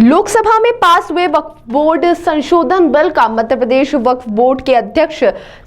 लोकसभा में पास हुए वक्फ बोर्ड संशोधन बिल का मध्य प्रदेश वक्फ बोर्ड के अध्यक्ष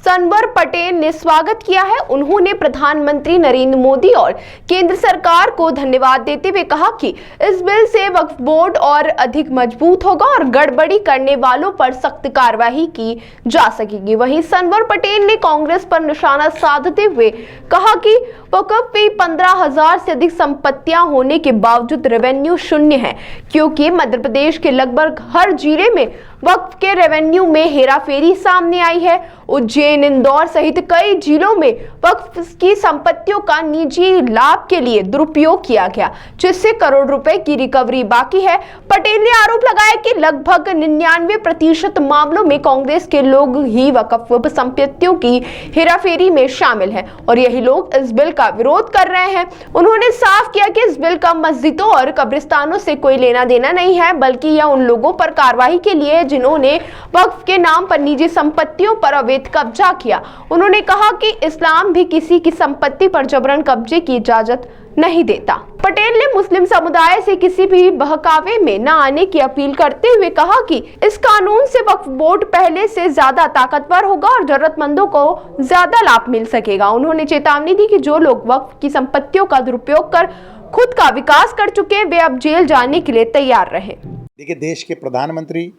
सनवर पटेल ने स्वागत किया है। उन्होंने प्रधानमंत्री नरेंद्र मोदी और केंद्र सरकार को धन्यवाद देते हुए कहा कि इस बिल से वक्फ बोर्ड और अधिक मजबूत होगा और गड़बड़ी करने वालों पर सख्त कार्रवाई की जा सकेगी। वहीं सनवर पटेल ने कांग्रेस पर निशाना साधते हुए कहा कि वक्फ में 15,000 से अधिक संपत्तियां होने के बावजूद रेवेन्यू शून्य है, क्योंकि मध्य प्रदेश के लगभग हर जिले में वक्फ के रेवेन्यू में हेराफेरी सामने आई है। उज्जैन, इंदौर सहित कई जिलों में वक्फ की संपत्तियों का निजी लाभ के लिए दुरुपयोग किया गया, जिससे करोड़ रुपए की रिकवरी बाकी है। पटेल ने आरोप लगाया कि लगभग 99% मामलों में कांग्रेस के लोग ही वक्फ संपत्तियों की हेराफेरी में शामिल हैं और यही लोग इस बिल का विरोध कर रहे हैं। उन्होंने साफ किया कि इस बिल का मस्जिदों और कब्रिस्तानों से कोई लेना देना नहीं है, बल्कि यह उन लोगों पर कार्रवाई के लिए जिन्होंने वक्फ के नाम पर निजी संपत्तियों पर अवैध कब्जा किया। उन्होंने कहा कि इस्लाम भी किसी की संपत्ति पर जबरन कब्जे की इजाजत नहीं देता। पटेल ने मुस्लिम समुदाय से किसी भी बहकावे में न आने की अपील करते हुए कहा कि इस कानून से वक्फ बोर्ड पहले से ज्यादा ताकतवर होगा और जरूरतमंदों को ज्यादा लाभ मिल सकेगा। उन्होंने चेतावनी दी कि जो लोग वक्फ की संपत्तियों का दुरुपयोग कर खुद का विकास कर चुके हैं, वे अब जेल जाने के लिए तैयार रहे। देखिए, देश के प्रधानमंत्री,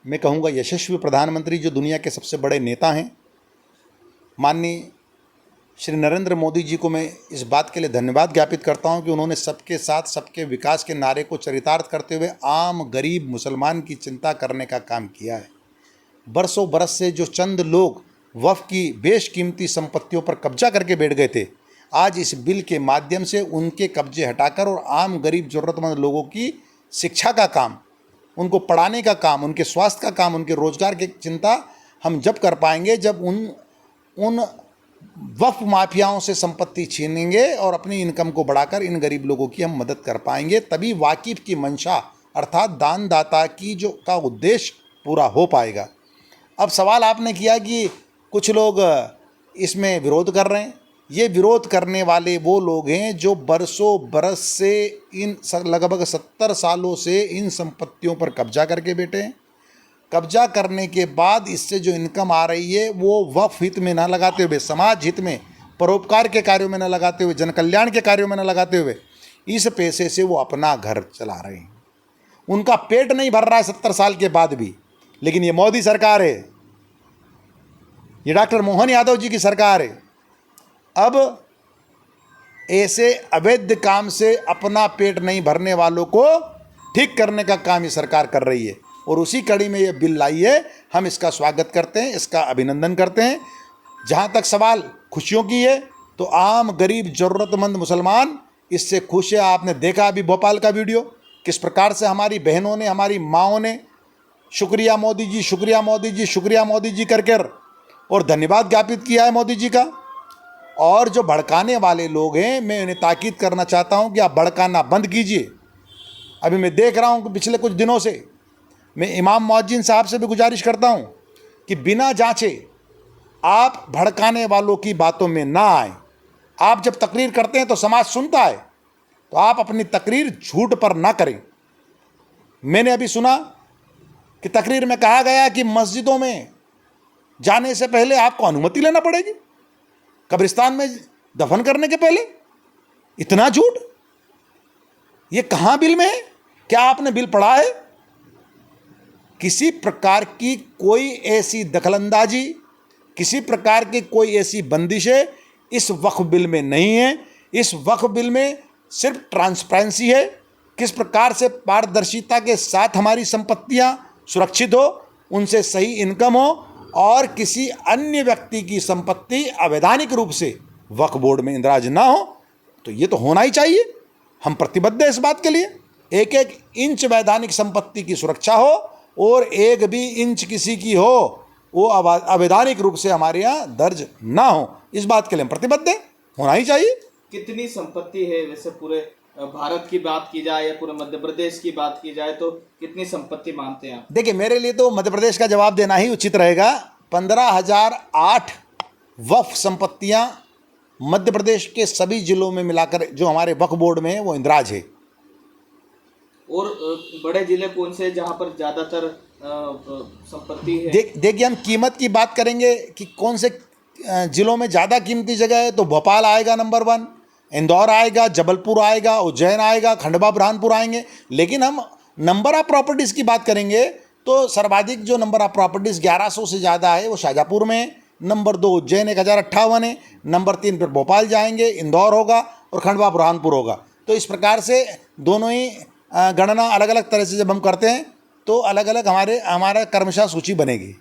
मैं कहूँगा यशस्वी प्रधानमंत्री, जो दुनिया के सबसे बड़े नेता हैं, माननीय श्री नरेंद्र मोदी जी को मैं इस बात के लिए धन्यवाद ज्ञापित करता हूं कि उन्होंने सबके साथ सबके विकास के नारे को चरितार्थ करते हुए आम गरीब मुसलमान की चिंता करने का काम किया है। बरसों बरस से जो चंद लोग वक्फ की बेशकीमती संपत्तियों पर कब्जा करके बैठ गए थे, आज इस बिल के माध्यम से उनके कब्जे हटाकर और आम गरीब ज़रूरतमंद लोगों की शिक्षा का काम, उनको पढ़ाने का काम, उनके स्वास्थ्य का काम, उनके रोजगार की चिंता हम जब कर पाएंगे जब उन वक्फ माफियाओं से संपत्ति छीनेंगे और अपनी इनकम को बढ़ाकर इन गरीब लोगों की हम मदद कर पाएंगे, तभी वाकिफ की मंशा अर्थात दानदाता की का उद्देश्य पूरा हो पाएगा। अब सवाल आपने किया कि कुछ लोग इसमें विरोध कर रहे हैं। ये विरोध करने वाले वो लोग हैं जो बरसों बरस से इन लगभग 70 सालों से इन संपत्तियों पर कब्जा करके बैठे हैं। कब्जा करने के बाद इससे जो इनकम आ रही है वो वक्फ हित में ना लगाते हुए, समाज हित में, परोपकार के कार्यों में न लगाते हुए, जन कल्याण के कार्यों में न लगाते हुए इस पैसे से वो अपना घर चला रहे हैं। उनका पेट नहीं भर रहा है 70 साल के बाद भी। लेकिन ये मोदी सरकार है, ये डॉक्टर मोहन यादव जी की सरकार है। अब ऐसे अवैध काम से अपना पेट नहीं भरने वालों को ठीक करने का काम ये सरकार कर रही है और उसी कड़ी में ये बिल लाई है। हम इसका स्वागत करते हैं, इसका अभिनंदन करते हैं। जहाँ तक सवाल खुशियों की है तो आम गरीब ज़रूरतमंद मुसलमान इससे खुश है। आपने देखा अभी भोपाल का वीडियो, किस प्रकार से हमारी बहनों ने, हमारी माँओं ने शुक्रिया मोदी जी, शुक्रिया मोदी जी, शुक्रिया मोदी जी कर और धन्यवाद ज्ञापित किया है मोदी जी का। और जो भड़काने वाले लोग हैं, मैं उन्हें ताकीद करना चाहता हूँ कि आप भड़काना बंद कीजिए। अभी मैं देख रहा हूँ कि पिछले कुछ दिनों से मैं इमाम मुअज्जिन साहब से भी गुजारिश करता हूं कि बिना जांचे आप भड़काने वालों की बातों में ना आए। आप जब तकरीर करते हैं तो समाज सुनता है, तो आप अपनी तकरीर झूठ पर ना करें। मैंने अभी सुना कि तकरीर में कहा गया कि मस्जिदों में जाने से पहले आपको अनुमति लेना पड़ेगी, कब्रिस्तान में दफन करने के पहले। इतना झूठ! ये कहाँ बिल में है? क्या आपने बिल पढ़ा है? किसी प्रकार की कोई ऐसी दखलंदाजी, किसी प्रकार की कोई ऐसी बंदिशें इस वक्फ बिल में नहीं है। इस वक्फ बिल में सिर्फ ट्रांसपेरेंसी है, किस प्रकार से पारदर्शिता के साथ हमारी संपत्तियां सुरक्षित हो, उनसे सही इनकम हो और किसी अन्य व्यक्ति की संपत्ति अवैधानिक रूप से वक्फ बोर्ड में इंदराज ना हो। तो ये तो होना ही चाहिए। हम प्रतिबद्ध हैं इस बात के लिए। एक एक इंच वैधानिक संपत्ति की सुरक्षा हो और एक भी इंच किसी की हो वो अवैधानिक रूप से हमारे यहाँ दर्ज ना हो, इस बात के लिए हम प्रतिबद्ध हैं। होना ही चाहिए। कितनी संपत्ति है वैसे पूरे भारत की बात की जाए या पूरे मध्य प्रदेश की बात की जाए तो कितनी संपत्ति मानते हैं आप? देखिए, मेरे लिए तो मध्य प्रदेश का जवाब देना ही उचित रहेगा। 15,008 वक्फ संपत्तियां मध्य प्रदेश के सभी जिलों में मिलाकर जो हमारे वक्फ बोर्ड में है वो इंदराज है। और बड़े जिले कौन से जहाँ पर ज़्यादातर संपत्ति है? देखिए, हम कीमत की बात करेंगे कि कौन से जिलों में ज़्यादा कीमती जगह है, तो भोपाल आएगा नंबर 1, इंदौर आएगा, जबलपुर आएगा, उज्जैन आएगा, खंडवा बुरहानपुर आएंगे। लेकिन हम नंबर ऑफ प्रॉपर्टीज़ की बात करेंगे तो सर्वाधिक जो नंबर ऑफ प्रॉपर्टीज़ 1100 से ज़्यादा है वो शाहजहाँपुर में है, नंबर 2 उज्जैन 1058 है, नंबर 3 फिर भोपाल जाएंगे, इंदौर होगा और खंडवा बुरहानपुर होगा। तो इस प्रकार से दोनों ही गणना अलग अलग तरह से जब हम करते हैं तो अलग अलग हमारा क्रमशः सूची बनेगी।